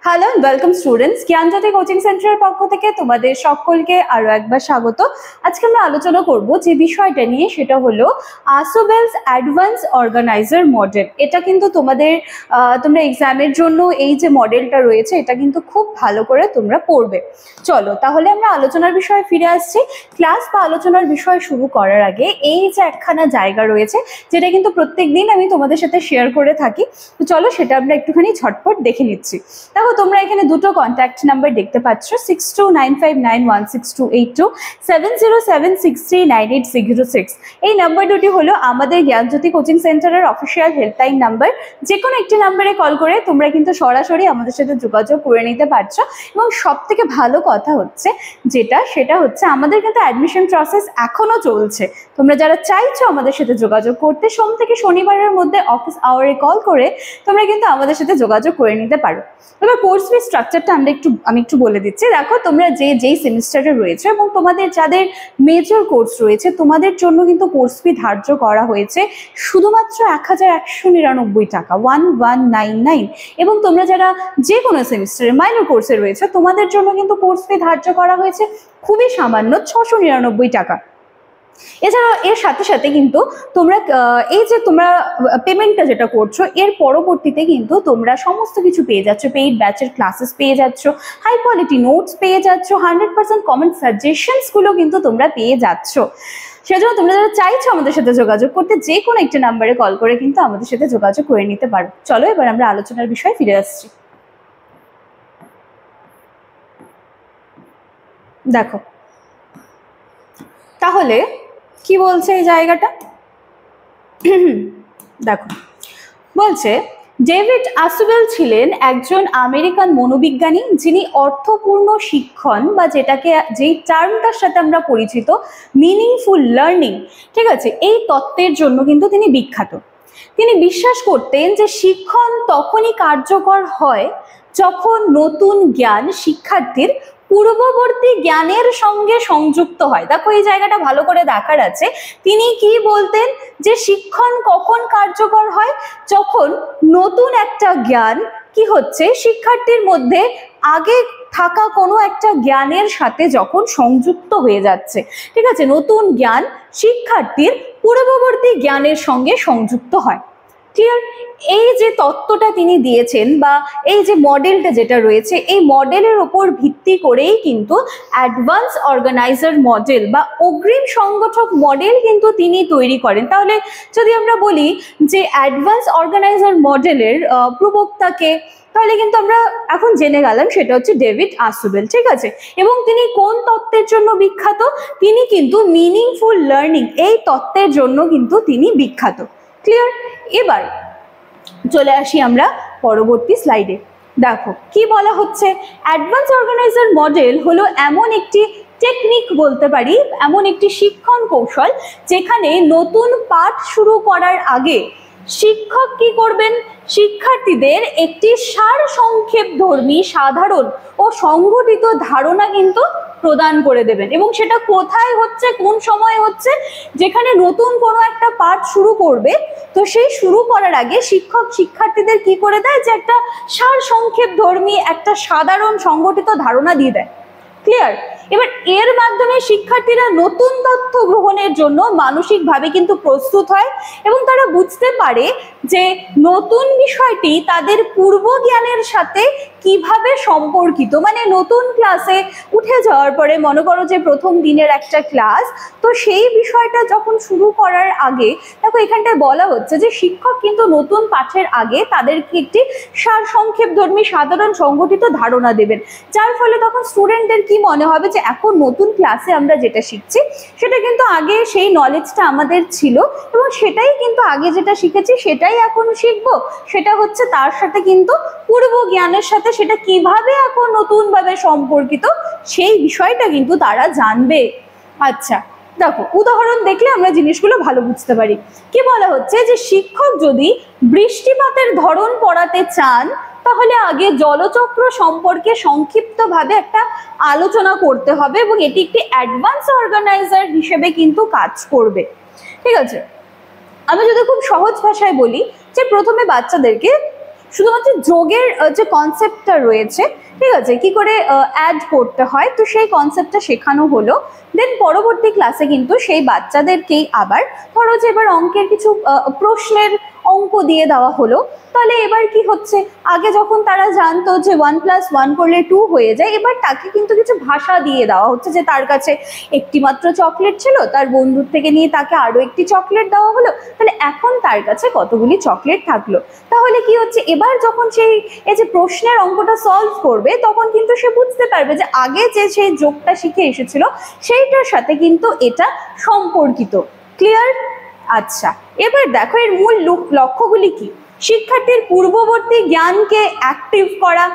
Hello and welcome students, Gyanjyoti coaching সেন্টারের পক্ষ থেকে তোমাদের সকলকে আরো একবার স্বাগত। আজকে আমরা আলোচনা করব যে বিষয়টা নিয়ে, সেটা হলো আসোবেলস অ্যাডভান্স অর্গানাইজার মডেল। এটা কিন্তু তোমরা এক্সামের জন্য এই যে মডেলটা রয়েছে এটা কিন্তু খুব ভালো করে তোমরা পড়বে। চলো তাহলে আমরা আলোচনার বিষয়ে ফিরে আসছি। ক্লাস বা আলোচনার বিষয় শুরু করার আগে এই যে একখানা জায়গা রয়েছে যেটা কিন্তু প্রত্যেকদিন আমি তোমাদের সাথে শেয়ার করে থাকি, তো চলো সেটা আমরা একটুখানি ঝটপট দেখে নিচ্ছি। দেখো তোমরা এখানে দুটো কন্ট্যাক্ট নাম্বার দেখতে পাচ্ছ, 6295916282, 7076398606। এই নাম্বার দুটি হলো আমাদের জ্ঞানজ্যোতি কোচিং সেন্টারের অফিসিয়াল হেল্পলাইন নাম্বার। যে কোনো একটি নাম্বারে কল করে তোমরা কিন্তু সরাসরি আমাদের সাথে যোগাযোগ করে নিতে পারছো। এবং সব থেকে ভালো কথা হচ্ছে সেটা হচ্ছে আমাদের কিন্তু অ্যাডমিশন প্রসেস এখনো চলছে। তোমরা যারা চাইছো আমাদের সাথে যোগাযোগ করতে, সোম থেকে শনিবারের মধ্যে অফিস আওয়ারে কল করে তোমরা কিন্তু আমাদের সাথে যোগাযোগ করে নিতে পারো। এবার কোর্স ফি স্ট্রাকচারটা আমি একটু বলে দিচ্ছি। দেখো তোমরা যেই সেমিস্টারে রয়েছে এবং তোমাদের যাদের মেজর কোর্স রয়েছে তোমাদের জন্য কিন্তু কোর্স ফি ধার্য করা হয়েছে শুধুমাত্র 1199 টাকা, 1199। এবং তোমরা যারা যে কোনো সেমিস্টারে মাইনর কোর্সে রয়েছে তোমাদের জন্য কিন্তু কোর্স ফি ধার্য করা হয়েছে খুবই সামান্য 699 টাকা। এছাড়াও এর সাথে সাথে কিন্তু তোমরা পেমেন্টটা যেটা করছো এর পরবর্তীতে কিন্তু তোমরা সমস্ত কিছু পেয়ে যাচ্ছ। পেইড ব্যাচের ক্লাসেস পেয়ে যাচ্ছ, হাই কোয়ালিটি নোটস পেয়ে যাচ্ছ, 100% কমেন্ট সাজেশনসগুলো কিন্তু তোমরা পেয়ে যাচ্ছ। সেজন্য তোমরা যারা চাইছো আমাদের সাথে যোগাযোগ করতে, যে কোনো একটা নাম্বারে কল করে কিন্তু আমাদের সাথে যোগাযোগ করে নিতে পারো। চলো এবার আমরা আলোচনার বিষয়ে ফিরে আসছি। দেখো তাহলে কি বলছে এই জায়গাটা, দেখো বলছে ডেভিড আসোবেল ছিলেন একজন আমেরিকান মনোবিজ্ঞানী যিনি অর্থপূর্ণ শিক্ষণ বা যেই টার্মটার সাথে আমরা পরিচিত মিনিংফুল লার্নিং, ঠিক আছে, এই তত্ত্বের জন্য কিন্তু তিনি বিখ্যাত। তিনি বিশ্বাস করতেন যে শিক্ষণ তখনই কার্যকর হয় যখন নতুন জ্ঞান শিক্ষার্থীর পূর্ববর্তী জ্ঞানের সঙ্গে সংযুক্ত হয়। দেখো এই জায়গাটা ভালো করে দেখার আছে। তিনি কি বলতেন যে শিক্ষণ কখন কার্যকর হয়, যখন নতুন একটা জ্ঞান কি হচ্ছে শিক্ষার্থীর মধ্যে আগে থাকা কোনো একটা জ্ঞানের সাথে যখন সংযুক্ত হয়ে যাচ্ছে, ঠিক আছে, নতুন জ্ঞান শিক্ষার্থীর পূর্ববর্তী জ্ঞানের সঙ্গে সংযুক্ত হয়। ক্লিয়ার? এই যে তত্ত্বটা তিনি দিয়েছেন বা এই যে মডেলটা যেটা রয়েছে এই মডেলের ওপর ভিত্তি করেই কিন্তু অ্যাডভান্স অর্গানাইজার মডেল বা অগ্রিম সংগঠক মডেল কিন্তু তিনি তৈরি করেন। তাহলে যদি আমরা বলি যে অ্যাডভান্স অর্গানাইজার মডেলের প্রবক্তাকে, তাহলে কিন্তু আমরা এখন জেনে গেলাম সেটা হচ্ছে ডেভিড আসোবেল, ঠিক আছে। এবং তিনি কোন তত্ত্বের জন্য বিখ্যাত? তিনি কিন্তু মিনিংফুল লার্নিং এই তত্ত্বের জন্য কিন্তু তিনি বিখ্যাত। ক্লিয়ার? এবার চলে আসি আমরা পরবর্তী স্লাইডে। দেখো কি বলা হচ্ছে, অ্যাডভান্স অর্গানাইজার মডেল হলো এমন একটি টেকনিক বলতে পারি, এমন একটি শিক্ষণ কৌশল যেখানে নতুন পাঠ শুরু করার আগে শিক্ষক কি করবেন, শিক্ষার্থীদের একটি সারসংক্ষেপধর্মী সাধারণ ও সংগঠিত ধারণা কিন্তু প্রদান করে দেবেন। এবং সেটা কোথায় হচ্ছে, কোন সময় হচ্ছে, যেখানে নতুন কোনো একটা পাঠ শুরু করবে তো সেই শুরু করার আগে শিক্ষক শিক্ষার্থীদের কি করে দেয় যে একটা সারসংক্ষেপধর্মী একটা সাধারণ সংগঠিত ধারণা দিয়ে দেয়। ক্লিয়ার? এবার এর মাধ্যমে শিক্ষার্থীরা নতুন তথ্য গ্রহণের জন্য মানসিকভাবে কিন্তু প্রস্তুত হয় এবং তারা বুঝতে পারে যে নতুন বিষয়টি তাদের পূর্ব জ্ঞানের সাথে কিভাবে সম্পর্কিত। মানে নতুন ক্লাসে উঠে যাওয়ার পরে মনে করো যে প্রথম দিনের একটা ক্লাস, তো সেই বিষয়টা যখন শুরু করার আগে দেখো এখানটায় বলা হচ্ছে যে শিক্ষক কিন্তু নতুন পাঠের আগে তাদেরকে একটি সারসংক্ষেপধর্মী সাধারণ সংগঠিত ধারণা দেবেন, যার ফলে তখন স্টুডেন্টদের কি মনে হবে যে এখন নতুন ক্লাসে আমরা যেটা শিখছি সেটা কিন্তু আগে সেই নলেজটা আমাদের ছিল এবং সেটাই কিন্তু আগে যেটা শিখেছি সেটাই এখন শিখবো। সেটা হচ্ছে তার সাথে কিন্তু পূর্ব জ্ঞানের সাথে সেটা কিভাবে এখন নতুনভাবে সম্পর্কিত সেই বিষয়টা কিন্তু তারা জানবে। আচ্ছা দেখো উদাহরণ দেখলে আমরা জিনিসগুলো ভালো বুঝতে পারি। কি বলা হচ্ছে যে শিক্ষক যদি বৃষ্টিপাতের ধরন পড়াতে চান তাহলে আগে জলচক্র সম্পর্কে সংক্ষিপ্তভাবে একটা আলোচনা করতে হবে এবং এটি একটি অ্যাডভান্স অর্গানাইজার হিসেবে কিন্তু কাজ করবে। ঠিক আছে, আমি যদি খুব সহজ ভাষায় বলি যে প্রথমে বাচ্চাদেরকে শুধুমাত্র যোগের যে কনসেপ্টটা রয়েছে, ঠিক আছে, কি করে অ্যাড করতে হয়, তো সেই কনসেপ্টটা শেখানো হলো। দেন পরবর্তী ক্লাসে কিন্তু সেই বাচ্চাদেরকেই আবার ধরো যে এবার অঙ্কের কিছু প্রশ্নের অঙ্ক দিয়ে দেওয়া হলো। তাহলে এবার কি হচ্ছে, আগে যখন তারা জানতো যে 1+1 করলে 2 হয়ে যায়, এবার তাকে কিন্তু কিছু ভাষা দিয়ে দেওয়া হচ্ছে, যে তার কাছে একটি মাত্র চকলেট ছিল, তার বন্ধুর থেকে নিয়ে তাকে আরো একটি চকলেট দেওয়া হলো, তাহলে এখন তার কাছে কতগুলি চকলেট থাকলো। তাহলে কি হচ্ছে, এবার যখন সেই এই যে প্রশ্নের অঙ্কটা সলভ করবে, তখন কিন্তু সে বুঝতে পারবে যে আগে যে সেই যোগটা শিখে এসেছিল সেইটার সাথে কিন্তু এটা সম্পর্কিত। ক্লিয়ার? আচ্ছা, এবার দেখো এর মূল লক্ষ্যগুলি কি। শিক্ষার্থীর পূর্ববর্তী জ্ঞানকে অ্যাক্টিভ করা,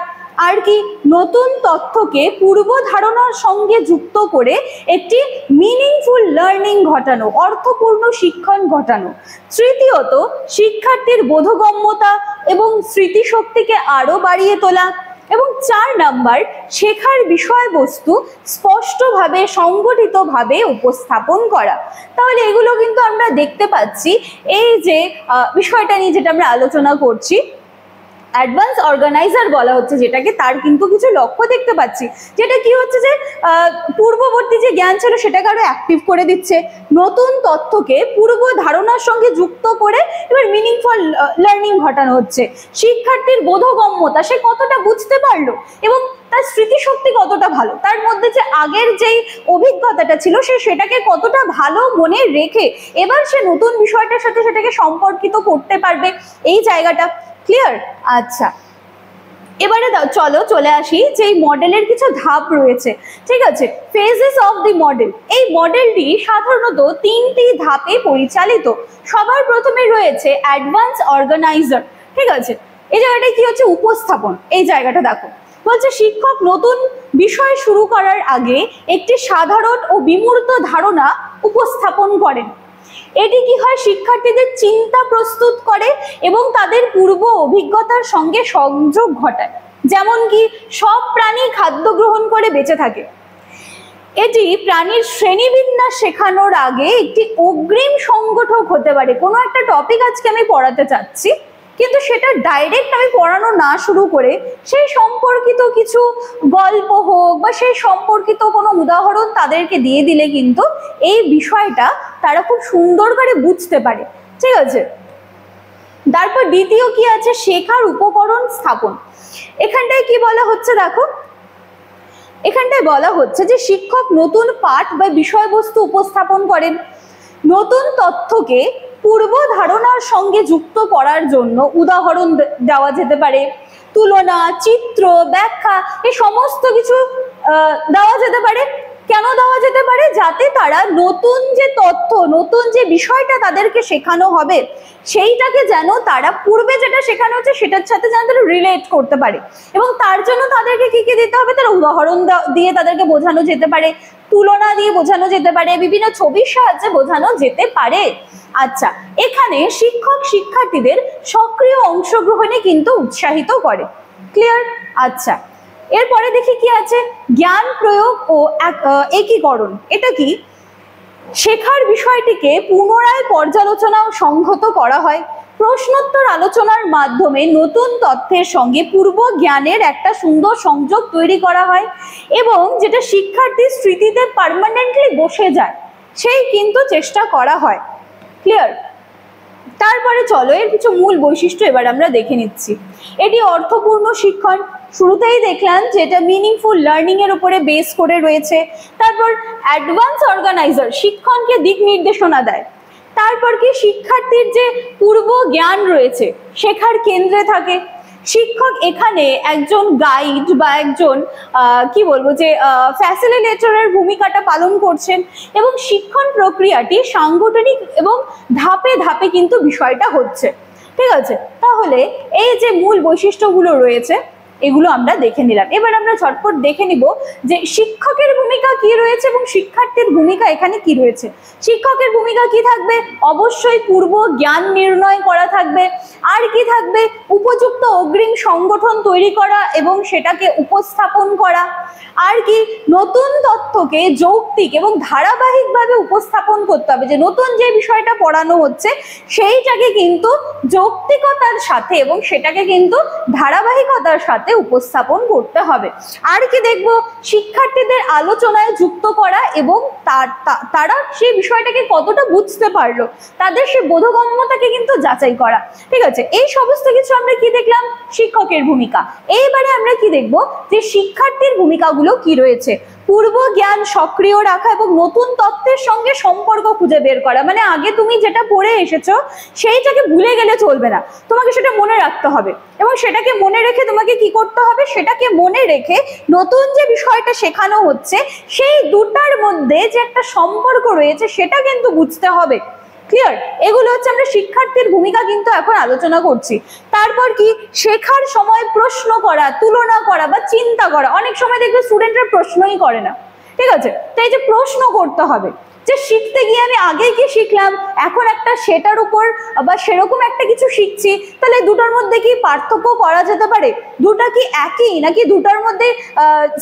আর কি নতুন তথ্যকে পূর্ব ধারণার সঙ্গে যুক্ত করে একটি মিনিংফুল লার্নিং ঘটানো, অর্থপূর্ণ শিক্ষণ ঘটানো। তৃতীয়ত, শিক্ষার্থীর বোধগম্যতা এবং স্মৃতিশক্তিকে আরো বাড়িয়ে তোলা। এবং 4 নাম্বার, শেখার বিষয়বস্তু স্পষ্টভাবে সংগঠিতভাবে উপস্থাপন করা। তাহলে এগুলো কিন্তু আমরা দেখতে পাচ্ছি এই যে বিষয়টা নিয়ে যেটা আমরা আলোচনা করছি, অ্যাডভান্স অর্গানাইজার বলা হচ্ছে যেটাকে, তার কিন্তু কিছু লক্ষ্য দেখতে পাচ্ছি, যেটা কি হচ্ছে যে পূর্ববর্তী যে জ্ঞান ছিল সেটাকে আরো অ্যাক্টিভ করে দিচ্ছে, নতুন তথ্যকে পূর্ব ধারণার সঙ্গে যুক্ত করে এবার মিনিংফুল লার্নিং ঘটানো হচ্ছে। শিক্ষার্থীর বোধগম্যতা, সে কতটা বুঝতে পারলো এবং তার স্মৃতিশক্তি কতটা ভালো, তার মধ্যে যে আগের যেই অভিজ্ঞতাটা ছিল সে সেটাকে কতটা ভালো মনে রেখে এবার সে নতুন বিষয়টার সাথে সেটাকে সম্পর্কিত করতে পারবে, এই জায়গাটা। ক্লিয়ার? আচ্ছা, এবারে চলো চলে আসি যে এই মডেলের কিছু ধাপ রয়েছে, ঠিক আছে, ফেজেস অফ দি মডেল। এই মডেলটি সাধারণত 3টি ধাপে পরিচালিত। সবার প্রথমে রয়েছে অ্যাডভান্স অর্গানাইজার, ঠিক আছে, এই জায়গাটা কি হচ্ছে, উপস্থাপন। এই জায়গাটা দেখো, বলছে শিক্ষক নতুন বিষয় শুরু করার আগে একটি সাধারণ ও বিমূর্ত ধারণা উপস্থাপন করেন। এটি কি হয়, শিক্ষার্থীদের চিন্তা প্রস্তুত করে এবং তাদের পূর্ব অভিজ্ঞতার সঙ্গে সংযোগ ঘটায়। যেমন কি, সব প্রাণী খাদ্য গ্রহণ করে বেঁচে থাকে। এটি প্রাণীর শ্রেণীবিন্যাস শেখানোর আগে একটি অগ্রিম সংগঠক হতে পারে। কোনো একটা টপিক আজকে আমি পড়াতে চাচ্ছি, কিন্তু সেটা ডাইরেক্ট আমি পড়ানো না শুরু করে সেই সম্পর্কিত কিছু গল্প হোক বা সেই সম্পর্কিত কোনো উদাহরণ তাদেরকে দিয়ে দিলে কিন্তু এই বিষয়টা তারা খুব সুন্দর করে বুঝতে পারে, ঠিক আছে। তারপর দ্বিতীয় কি আছে, শেখার উপকরণ স্থাপন। এখানটায় কি বলা হচ্ছে দেখো, এখানটায় বলা হচ্ছে যে শিক্ষক নতুন পাঠ বা বিষয়বস্তু উপস্থাপন করেন। নতুন তথ্যকে পূর্ব ধারণার সঙ্গে যুক্ত করার জন্য উদাহরণ দেওয়া যেতে পারে, তুলনা, চিত্র, ব্যাখ্যা, এই সমস্ত কিছু দেওয়া যেতে পারে। কেন দেওয়া যেতে পারে, যাতে তারা নতুন যে তথ্য, নতুন যে বিষয়টা তাদেরকে শেখানো হবে সেইটাকে যেন তারা পূর্বে যেটা শেখানো হচ্ছে সেটার সাথে যেন তারা রিলেট করতে পারে। এবং তার জন্য তাদেরকে কি কি দিতে হবে, তারা উদাহরণ দিয়ে তাদেরকে বোঝানো যেতে পারে, তুলনা দিয়ে বোঝানো যেতে পারে, বিভিন্ন ছবির সাহায্যে বোঝানো যেতে পারে। আচ্ছা, এখানে শিক্ষক শিক্ষার্থীদের সক্রিয় অংশগ্রহণে কিন্তু উৎসাহিত করে। ক্লিয়ার? আচ্ছা, এরপরে দেখি কি আছে, জ্ঞান প্রয়োগ ও একীকরণ। এটা কি, শেখার বিষয়টিকে পুনরায় পর্যালোচনা ও সংহত করা হয়। প্রশ্নোত্তর আলোচনার মাধ্যমে নতুন তথ্যের সঙ্গে পূর্ব জ্ঞানের একটা সুন্দর সংযোগ তৈরি করা হয় এবং যেটা শিক্ষার্থীর স্মৃতিতে পার্মানেন্টলি বসে যায় সেই কিন্তু চেষ্টা করা হয়। ক্লিয়ার? তারপরে চলো এর কিছু মূল বৈশিষ্ট্য এবার আমরা দেখে নিচ্ছি। এটি অর্থপূর্ণ শিক্ষণ, শুরুতেই দেখলাম যে এটা মিনিংফুল লার্নিং এর উপরে বেস করে রয়েছে। তারপর অ্যাডভান্স অর্গানাইজার, শিক্ষণকে দিক নির্দেশনা দেয়। তারপর কি, শিক্ষার্থীর যে পূর্ব জ্ঞান রয়েছে শেখার কেন্দ্রে থাকে। শিক্ষক এখানে একজন গাইড বা একজন কি বলবো যে ফ্যাসিলিটেটরের ভূমিকাটা পালন করছেন এবং শিক্ষণ প্রক্রিয়াটি সাংগঠনিক এবং ধাপে ধাপে কিন্তু বিষয়টা হচ্ছে, ঠিক আছে। তাহলে এই যে মূল বৈশিষ্ট্যগুলো রয়েছে এগুলো আমরা দেখে নিলাম। এবার আমরা ঝটপট দেখে নিব যে শিক্ষকের ভূমিকা কি রয়েছে এবং শিক্ষার্থীর ভূমিকা এখানে কি রয়েছে। শিক্ষকের ভূমিকা কি থাকবে? অবশ্যই পূর্ব জ্ঞান নির্ণয় করা থাকবে। আর কি থাকবে? উপযুক্ত অগ্রিম সংগঠন তৈরি করা এবং সেটাকে উপস্থাপন করা। আর কি? নতুন তথ্যকে যৌক্তিক এবং ধারাবাহিকভাবে উপস্থাপন করতে হবে, যে নতুন যে বিষয়টা পড়ানো হচ্ছে সেইটাকে কিন্তু যৌক্তিকতার সাথে এবং সেটাকে কিন্তু ধারাবাহিকতার সাথে উপস্থাপন করতে হবে। আর কি দেখবো? শিক্ষার্থীদের আলোচনায় যুক্ত করা এবং তারা সেই বিষয়টাকে কতটা বুঝতে পারলো, তাদের সেই বোধগম্যতাকে কিন্তু যাচাই করা। ঠিক আছে, এই সমস্ত কিছু আমরা কি দেখলাম? শিক্ষকের ভূমিকা। এইবারে আমরা কি দেখবো? যে শিক্ষার্থীর ভূমিকাগুলো কি রয়েছে। পূর্ব জ্ঞান সক্রিয় রাখা এবং নতুন তথ্যের সঙ্গে সম্পর্ক খুঁজে বের করা। মানে আগে তুমি যেটা পড়ে এসেছো সেইটাকে ভুলে গেলে চলবে না, তোমাকে সেটা মনে রাখতে হবে এবং সেটাকে মনে রেখে তোমাকে কি করতে হবে? সেটাকে মনে রেখে নতুন যে বিষয়টা শেখানো হচ্ছে সেই দুটার মধ্যে যে একটা সম্পর্ক রয়েছে সেটা কিন্তু বুঝতে হবে। ক্লিয়ার? এগুলো হচ্ছে আমরা শিক্ষার্থীর ভূমিকা কিন্তু এখন আলোচনা করছি। তারপর কি? শেখার সময় প্রশ্ন করা, তুলনা করা বা চিন্তা করা। অনেক সময় দেখবে স্টুডেন্টরা প্রশ্নই করে না। ঠিক আছে, তো এই যে প্রশ্ন করতে হবে, যে শিখতে গিয়ে আমি আগে কি শিখলাম, এখন একটা সেটার উপর বা সেরকম একটা কিছু শিখছি, তাহলে দুটার মধ্যে কি পার্থক্য করা যেতে পারে? দুটা কি একই, নাকি দুটার মধ্যে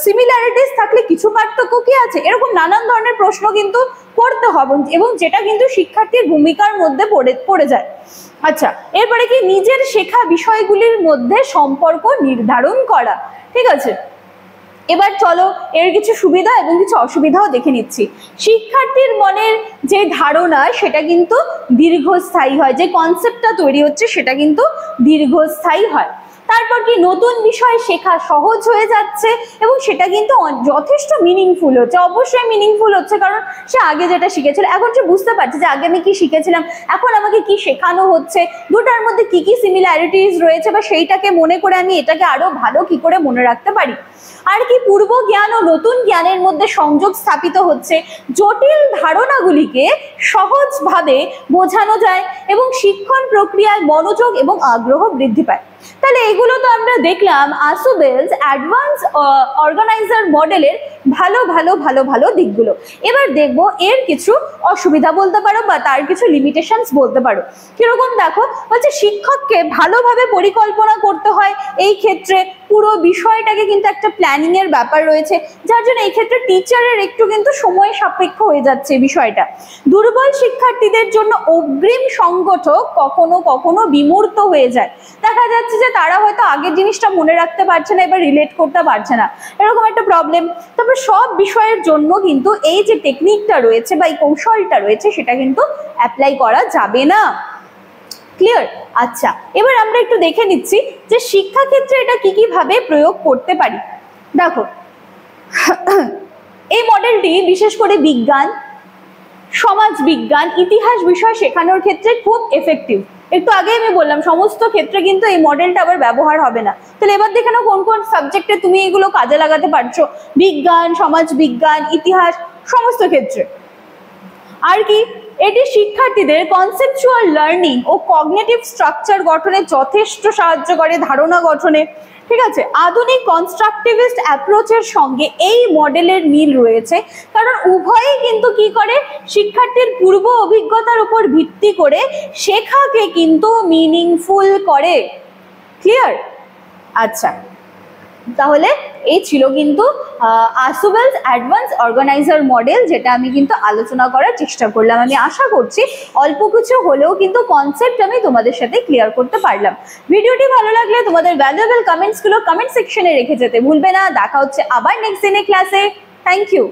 সিমিলারিটিস থাকলে কিছু পার্থক্য কি আছে? এরকম নানান ধরনের প্রশ্ন কিন্তু করতে হবে এবং যেটা কিন্তু শিক্ষার্থীর ভূমিকার মধ্যে পড়ে যায়। আচ্ছা, এরপরে কি? নিজের শেখা বিষয়গুলির মধ্যে সম্পর্ক নির্ধারণ করা। ঠিক আছে, এবার চলো এর কিছু সুবিধা এবং কিছু অসুবিধাও দেখে নিচ্ছি। শিক্ষার্থীর মনের যে ধারণা সেটা কিন্তু দীর্ঘস্থায়ী হয়, যে কনসেপ্টটা তৈরি হচ্ছে সেটা কিন্তু দীর্ঘস্থায়ী হয়। তারপর কি? নতুন বিষয় শেখা সহজ হয়ে যাচ্ছে এবং সেটা কিন্তু যথেষ্ট মিনিংফুল হচ্ছে। অবশ্যই মিনিংফুল হচ্ছে, কারণ সে আগে যেটা শিখেছিল এখন সে বুঝতে পারছে যে আগে আমি কি শিখেছিলাম, এখন আমাকে কি শেখানো হচ্ছে, দুটার মধ্যে কি কি সিমিলারিটিস রয়েছে বা সেইটাকে মনে করে আমি এটাকে আরো ভালো কি করে মনে রাখতে পারি। আর কি? পূর্ব জ্ঞান ও নতুন জ্ঞানের মধ্যে সংযোগ স্থাপিত হচ্ছে, জটিল ধারণাগুলিকে সহজভাবে বোঝানো যায় এবং শিক্ষণ প্রক্রিয়ায় মনোযোগ এবং আগ্রহ বৃদ্ধি পায়। তাহলে এগুলো তো আমরা দেখলাম আসুবেলস অ্যাডভান্স অর্গানাইজার মডেলের ভালো ভালো ভালো ভালো দিকগুলো। এবার দেখবো এর কিছু অসুবিধা বলতে পারো বা তার কিছু লিমিটেশনস বলতে পারো। কিরকম? দেখো, হচ্ছে শিক্ষককে ভালোভাবে পরিকল্পনা করতে হয়। এই ক্ষেত্রে পুরো বিষয়টাকে কিন্তু একটা প্ল্যানিং এর ব্যাপার রয়েছে, যার জন্য এই ক্ষেত্রে টিচারের একটু কিন্তু সময় সাপেক্ষ হয়ে যাচ্ছে বিষয়টা। দুর্বল শিক্ষার্থীদের জন্য অগ্রিম সংগঠক কখনো কখনো বিমূর্ত হয়ে যায়। দেখা যাচ্ছে যে তারা হয়তো আগের জিনিসটা মনে রাখতে পারছে না, এবার রিলেট করতে পারছে না, এরকম একটা প্রবলেম। তারপর সব বিষয়ের জন্য কিন্তু এই যে টেকনিকটা রয়েছে বা এই কৌশলটা রয়েছে সেটা কিন্তু অ্যাপ্লাই করা যাবে না। ক্লিয়ার? আচ্ছা, এবার আমরা একটু দেখে নিচ্ছি যে শিক্ষাক্ষেত্রে এটা কি কিভাবে প্রয়োগ করতে পারি। দেখো, এই মডেলটি বিশেষ করে বিজ্ঞান, সমাজ বিজ্ঞান, ইতিহাস বিষয় শেখানোর ক্ষেত্রে খুব এফেক্টিভ। একটু আগে আমি বললাম সমস্ত ক্ষেত্রে কিন্তু এই মডেলটা আবার ব্যবহার হবে না। তাহলে এবার দেখে নাও কোন কোন সাবজেক্টে তুমি এগুলো কাজে লাগাতে পারছো, বিজ্ঞান, সমাজ বিজ্ঞান, ইতিহাস, সমস্ত ক্ষেত্রে। আর কি? এটি শিক্ষার্থীদের কনসেপচুয়াল লার্নিং ও কগনিটিভ স্ট্রাকচার গঠনে যথেষ্ট সাহায্য করে, ধারণা গঠনে। ঠিক আছে, আধুনিক কনস্ট্রাকটিভিস্ট অ্যাপ্রোচের সঙ্গে এই মডেলের মিল রয়েছে, কারণ উভয়ই কিন্তু কি করে? শিক্ষার্থীর পূর্ব অভিজ্ঞতার উপর ভিত্তি করে শেখাকে কিন্তু মিনিংফুল করে। ক্লিয়ার? আচ্ছা, তাহলে এই ছিল কিন্তু আসুবেলস অ্যাডভান্স অর্গানাইজার মডেল, যেটা আমি কিন্তু আলোচনা করার চেষ্টা করলাম। আমি আশা করছি অল্প কিছু হলেও কিন্তু কনসেপ্ট আমি তোমাদের সাথে ক্লিয়ার করতে পারলাম। ভিডিওটি ভালো লাগলে তোমাদের ভ্যালুয়েবল কমেন্টসগুলো কমেন্ট সেকশনে রেখে যেতে ভুলবে না। দেখা হচ্ছে আবার নেক্সট দিনের ক্লাসে। Thank you.